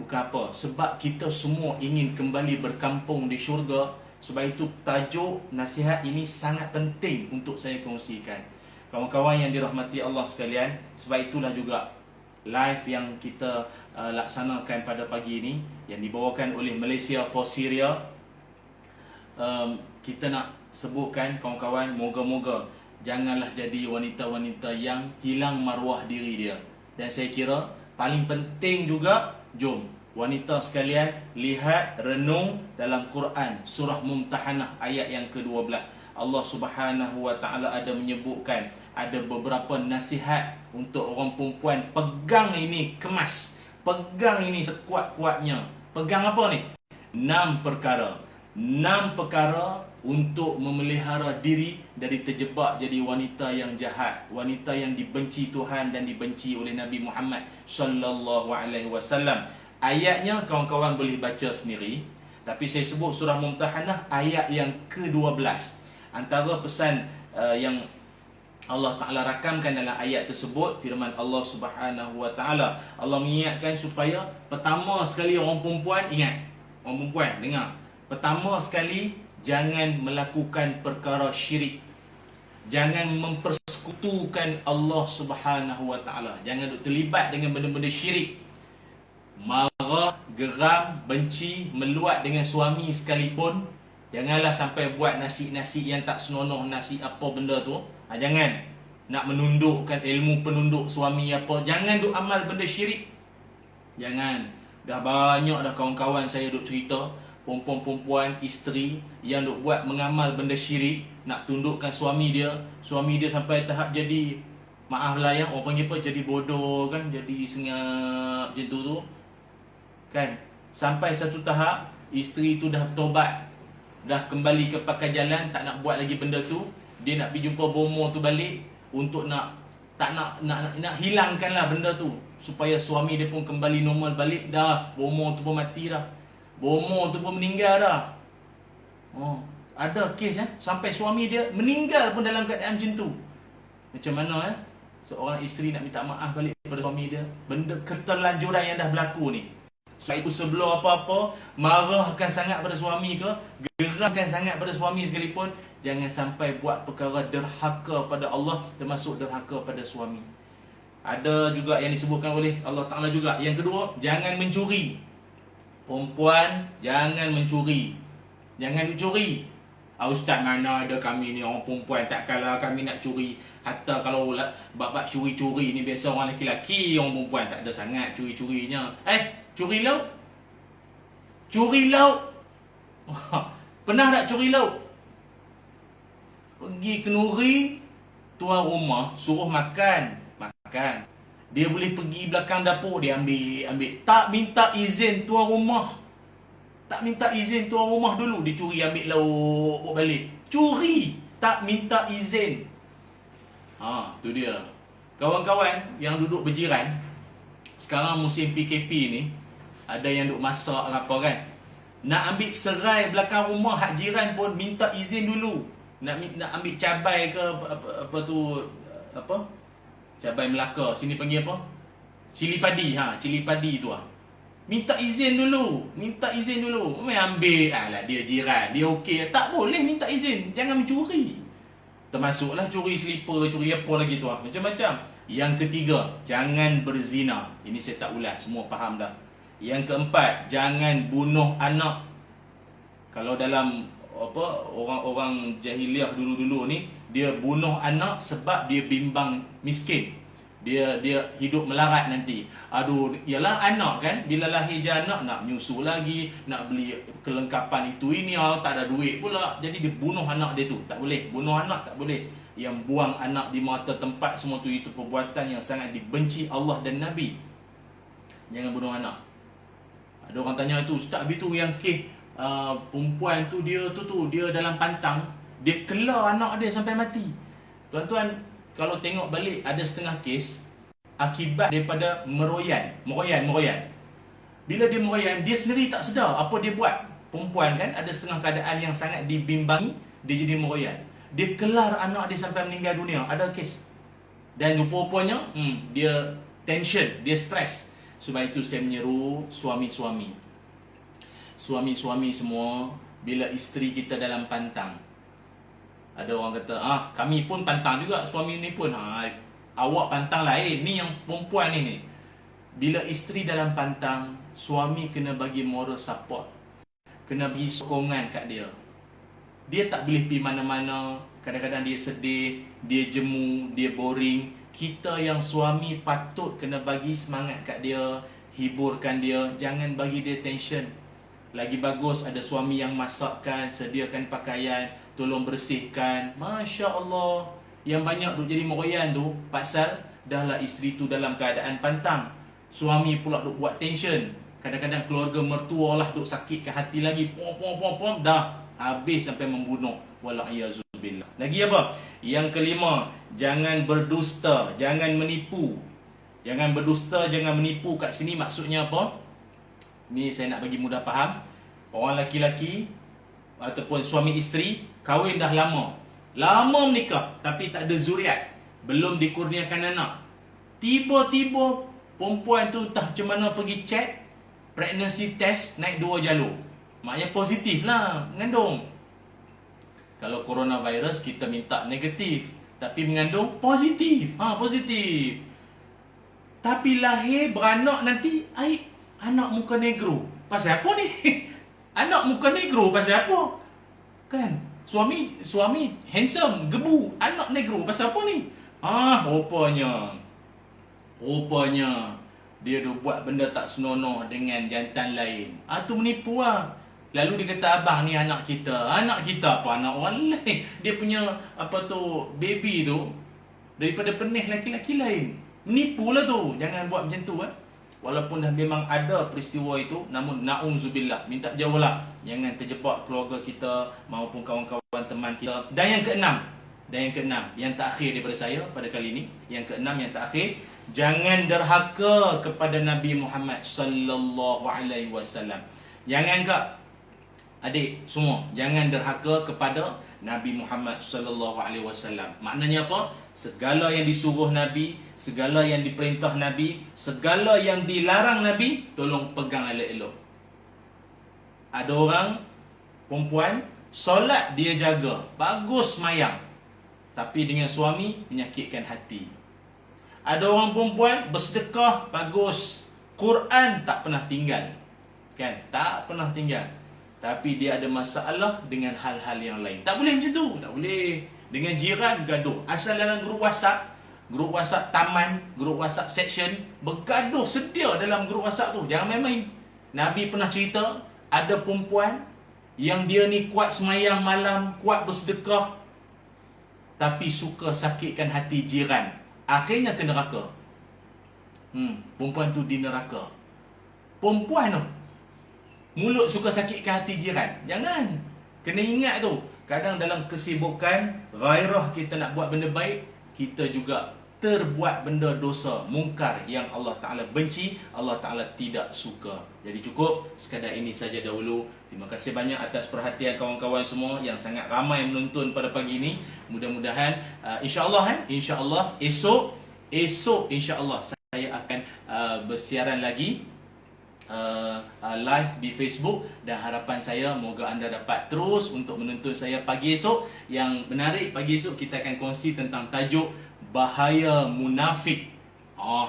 S1: bukan apa. Sebab kita semua ingin kembali berkampung di syurga. Sebab itu tajuk nasihat ini sangat penting untuk saya kongsikan. Kawan-kawan yang dirahmati Allah sekalian, sebab itulah juga live yang kita laksanakan pada pagi ini yang dibawakan oleh Malaysia for Syria. Kita nak sebutkan kawan-kawan, moga-moga janganlah jadi wanita-wanita yang hilang maruah diri dia. Dan saya kira paling penting juga, jom wanita sekalian lihat, renung dalam Quran surah Mumtahanah ayat yang ke-12. Allah Subhanahu wa taala ada menyebutkan ada beberapa nasihat untuk orang perempuan. Pegang ini, kemas. Pegang ini sekuat-kuatnya. Pegang apa ni? 6 perkara. 6 perkara untuk memelihara diri dari terjebak jadi wanita yang jahat, wanita yang dibenci Tuhan dan dibenci oleh Nabi Muhammad sallallahu alaihi wasallam. Ayatnya kawan-kawan boleh baca sendiri, tapi saya sebut surah Mumtahanah ayat yang ke-12. Antara pesan yang Allah Ta'ala rakamkan dalam ayat tersebut, firman Allah Subhanahu wa Ta'ala, Allah mengingatkan supaya pertama sekali orang perempuan, ingat, orang perempuan dengar, pertama sekali jangan melakukan perkara syirik. Jangan mempersekutukan Allah Subhanahu wa Ta'ala. Jangan terlibat dengan benda-benda syirik. Marah, geram, benci, meluat dengan suami sekalipun, janganlah sampai buat nasi-nasi yang tak senonoh, nasi apa benda tu. Jangan nak menundukkan ilmu penunduk suami apa. Jangan duk amal benda syirik. Jangan. Dah banyak dah kawan-kawan saya duk cerita, perempuan-perempuan, isteri yang duk buat mengamal benda syirik, nak tundukkan suami dia. Suami dia sampai tahap jadi, maaf lah ya, orang panggil apa, jadi bodoh kan, jadi sengap macam tu kan. Sampai satu tahap isteri tu dah bertobat, dah kembali ke pakai jalan, tak nak buat lagi benda tu. Dia nak pergi jumpa bomo tu balik untuk nak hilangkanlah benda tu supaya suami dia pun kembali normal balik. Dah bomo tu pun mati dah, bomo tu pun meninggal dah. Ada kes sampai suami dia meninggal pun dalam keadaan macam tu. Macam mana seorang isteri nak minta maaf balik kepada suami dia, benda keterlanjuran yang dah berlaku ni. Sebab itu sebelum apa-apa marahkan sangat pada suami ke, geramkan sangat pada suami sekalipun, jangan sampai buat perkara derhaka pada Allah, termasuk derhaka pada suami. Ada juga yang disebutkan oleh Allah Ta'ala juga. Yang kedua, jangan mencuri. Perempuan jangan mencuri. Jangan dicuri. Ustaz, mana ada kami ni orang perempuan, tak kala kami nak curi. Hatta kalau bab curi-curi ni biasa orang lelaki-lelaki, orang perempuan tak ada sangat curi-curinya. Curi lauk? Curi lauk? Pernah tak curi lauk? Pergi kenuri, tuan rumah suruh makan. Dia boleh pergi belakang dapur, dia ambil. Tak minta izin tuan rumah. Tak minta izin tuan rumah dulu, dia curi ambil lauk bawa balik. Curi, tak minta izin. Tu dia. Kawan-kawan yang duduk berjiran, sekarang musim PKP ni, ada yang duk masak apa kan, nak ambil serai belakang rumah hak jiran pun minta izin dulu. Nak ambil cabai ke apa tu, cabai Melaka, sini panggil apa? Cili padi, cili padi tu minta izin dulu. Ambil, dia jiran, dia okey, tak boleh minta izin, jangan mencuri. Termasuklah curi selipar, curi apa lagi tu, macam-macam. Yang ketiga, jangan berzina. Ini saya tak ulas, semua faham dah. Yang keempat, jangan bunuh anak. Kalau dalam orang-orang jahiliah dulu-dulu ni, dia bunuh anak sebab dia bimbang miskin. Dia hidup melarat nanti. Yalah anak kan, bila lahir je anak nak menyusu lagi, nak beli kelengkapan itu ini, tak ada duit pula. Jadi dia bunuh anak dia tu. Tak boleh, bunuh anak tak boleh. Yang buang anak di mata tempat, semua tu itu perbuatan yang sangat dibenci Allah dan Nabi. Jangan bunuh anak. Ada orang tanya itu, Ustaz, habis tu yang kes perempuan tu dia dalam pantang, dia kelar anak dia sampai mati. Tuan-tuan, kalau tengok balik, ada setengah kes akibat daripada meroyan. Bila dia meroyan, dia sendiri tak sedar apa dia buat. Perempuan kan ada setengah keadaan yang sangat dibimbangi, dia jadi meroyan. Dia kelar anak dia sampai meninggal dunia. Ada kes. Dan rupa-rupanya dia tension, dia stres. Sebab itu saya menyeru suami-suami semua, bila isteri kita dalam pantang. Ada orang kata, kami pun pantang juga, suami ni pun. Awak pantang lain, ni yang perempuan ni. Bila isteri dalam pantang, suami kena bagi moral support, kena bagi sokongan kat dia. Dia tak boleh pergi mana-mana. Kadang-kadang dia sedih, dia jemu, dia boring. Kita yang suami patut kena bagi semangat kat dia, hiburkan dia, jangan bagi dia tension. Lagi bagus ada suami yang masakkan, sediakan pakaian, tolong bersihkan. Masya Allah. Yang banyak duk jadi meroyan tu pasal dahlah isteri tu dalam keadaan pantang. Suami pula duk buat tension. Kadang-kadang keluarga mertua lah duk sakitkan hati lagi. Pom, dah habis sampai membunuh. Wala'iyyazubillah. Lagi apa? Yang kelima, jangan berdusta, jangan menipu. Jangan berdusta, jangan menipu. Kat sini maksudnya apa? Ni saya nak bagi mudah faham. Orang lelaki-lelaki ataupun suami isteri kahwin dah lama menikah tapi tak ada zuriat, belum dikurniakan anak. Tiba-tiba perempuan tu entah macam mana pergi check pregnancy test, naik 2 jalur. Maknanya positif lah mengandung. Kalau coronavirus kita minta negatif, tapi mengandung positif. Positif. Tapi lahir beranak nanti anak muka negro. Pasal apa ni? Anak muka negro pasal apa? Kan? Suami handsome, gebu, anak negro pasal apa ni? Rupanya dia dah buat benda tak senonoh dengan jantan lain. Tu menipu lah. Lalu dia kata, abang ni anak kita apa? Anak orang lain. Dia punya baby tu daripada penih laki-laki lain. Menipu lah tu. Jangan buat macam tu. Walaupun dah memang ada peristiwa itu, namun na'udzubillah, minta jauhlah. Jangan terjebak keluarga kita maupun kawan-kawan teman kita. Dan yang keenam, yang terakhir daripada saya pada kali ini, yang keenam, yang terakhir, jangan derhaka kepada Nabi Muhammad sallallahu alaihi wasallam. Jangan adik semua, jangan derhaka kepada Nabi Muhammad sallallahu alaihi wasallam. Maknanya apa? Segala yang disuruh Nabi, segala yang diperintah Nabi, segala yang dilarang Nabi, tolong pegang elok-elok. Ada orang perempuan solat dia jaga, bagus semayang, tapi dengan suami menyakitkan hati. Ada orang perempuan bersedekah, bagus, Quran tak pernah tinggal, kan? Tak pernah tinggal. Tapi dia ada masalah dengan hal-hal yang lain. Tak boleh macam tu, tak boleh. Dengan jiran gaduh. Asal dalam grup WhatsApp taman, grup WhatsApp section, bergaduh sedia dalam grup WhatsApp tu. Jangan main-main. Nabi pernah cerita, ada perempuan yang dia ni kuat semayang malam, kuat bersedekah, tapi suka sakitkan hati jiran. Akhirnya ke neraka. Perempuan tu di neraka. Perempuan tu mulut suka sakitkan hati jiran. Jangan. Kena ingat tu. Kadang dalam kesibukan, gairah kita nak buat benda baik, kita juga terbuat benda dosa, mungkar yang Allah Ta'ala benci, Allah Ta'ala tidak suka. Jadi cukup sekadar ini saja dahulu. Terima kasih banyak atas perhatian kawan-kawan semua yang sangat ramai menonton pada pagi ini. Mudah-mudahan insya-Allah esok insya-Allah saya akan bersiaran lagi live di Facebook, dan harapan saya moga anda dapat terus untuk menonton saya pagi esok. Yang menarik, pagi esok kita akan kongsi tentang tajuk bahaya munafik.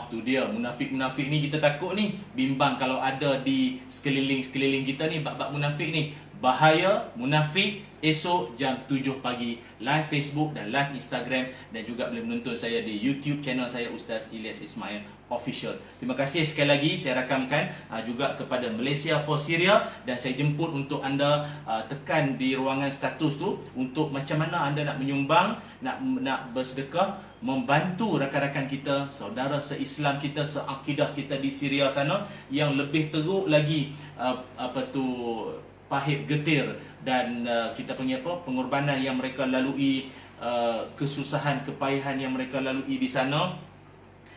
S1: Tu dia, munafik-munafik ni kita takut ni, bimbang kalau ada di sekeliling kita ni bab-bab munafik ni. Bahaya munafik, esok jam 7 pagi live Facebook dan live Instagram, dan juga boleh menonton saya di YouTube channel saya Ustaz Ilyas Ismail Official. Terima kasih sekali lagi. Saya rakamkan juga kepada Malaysia for Syria, dan saya jemput untuk anda tekan di ruangan status tu untuk macam mana anda nak menyumbang, nak bersedekah, membantu rakan-rakan kita, saudara se-Islam kita, seakidah kita di Syria sana yang lebih teruk lagi pahit getir, dan kita panggil pengorbanan yang mereka lalui, kesusahan, kepayahan yang mereka lalui di sana.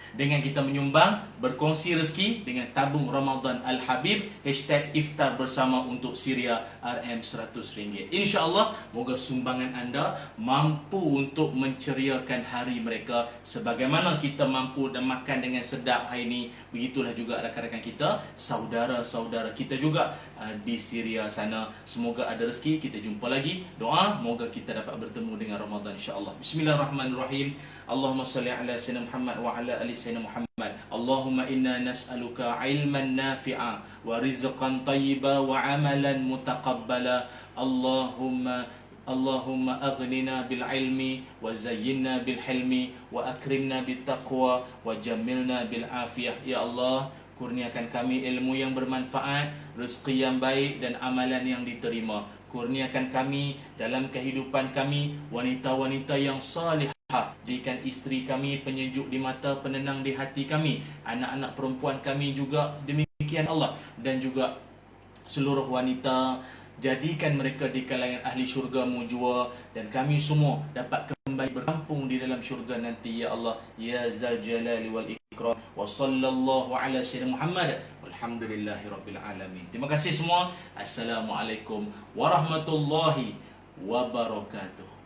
S1: Dengan kita menyumbang, berkongsi rezeki dengan tabung Ramadan Al-Habib, #iftar bersama untuk Syria RM100. InsyaAllah moga sumbangan anda mampu untuk menceriakan hari mereka sebagaimana kita mampu dan makan dengan sedap hari ini. Begitulah juga rakan-rakan kita, saudara-saudara kita juga di Syria sana. Semoga ada rezeki. Kita jumpa lagi. Doa moga kita dapat bertemu dengan Ramadan insyaAllah. Bismillahirrahmanirrahim. Allahumma salli ala sayyidina Muhammad wa ala ali sayyidina Muhammad. Allahumma inna nas'aluka ilman nafi'a wa rizqan tayyiba wa amalan mutaqabbala. Allahumma aghnina bil ilmi wa zayyinna bil hilmi wa akrimna bit taqwa wa jammilna bil afiyah. Ya Allah, kurniakan kami ilmu yang bermanfaat, rezeki yang baik dan amalan yang diterima. Kurniakan kami dalam kehidupan kami wanita-wanita yang salih. Jadikan isteri kami penyejuk di mata, penenang di hati kami. Anak-anak perempuan kami juga demikian Allah. Dan juga seluruh wanita, jadikan mereka di kalangan ahli syurga-Mu jua, dan kami semua dapat kembali berkampung di dalam syurga nanti ya Allah ya Zal Jalali wal Ikram. Wa sallallahu ala sayyidina Muhammad walhamdulillahi rabbil alamin. Terima kasih semua. Assalamualaikum warahmatullahi wabarakatuh.